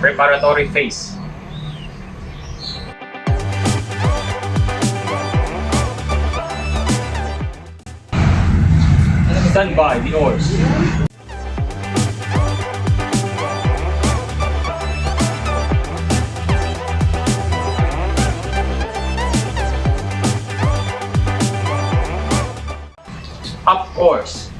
Preparatory phase. Stand by the oars. Up oars.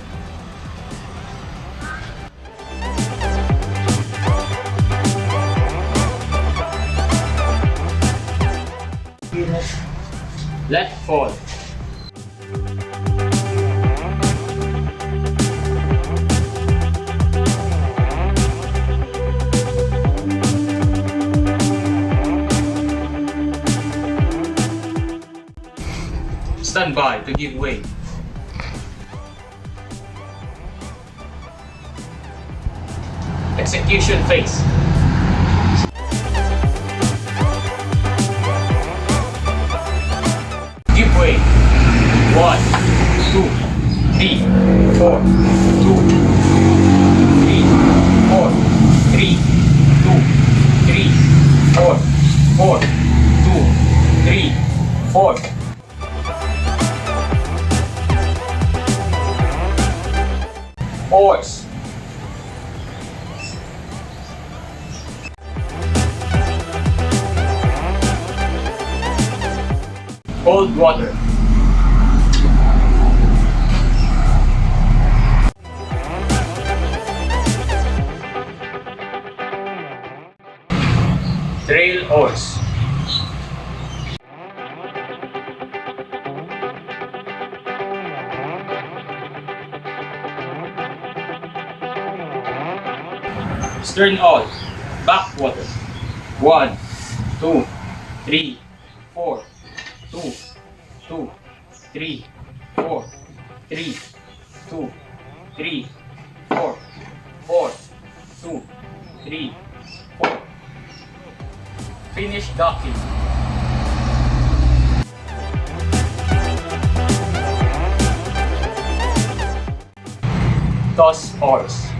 Let fall. Stand by to give way. Execution phase. Give way. 1, 2, 3, 4, 2, 3, 4, 3, 2, 3, 4, 4, 2, 3, 4. Oars. Cold water. Trail oars. Stern all. Backwater. 1, 2, 3, 4, 2, 2, 3, 4, 3, 2, 3, 4, 4, 2, 3, 4. Finish docking. Toss oars.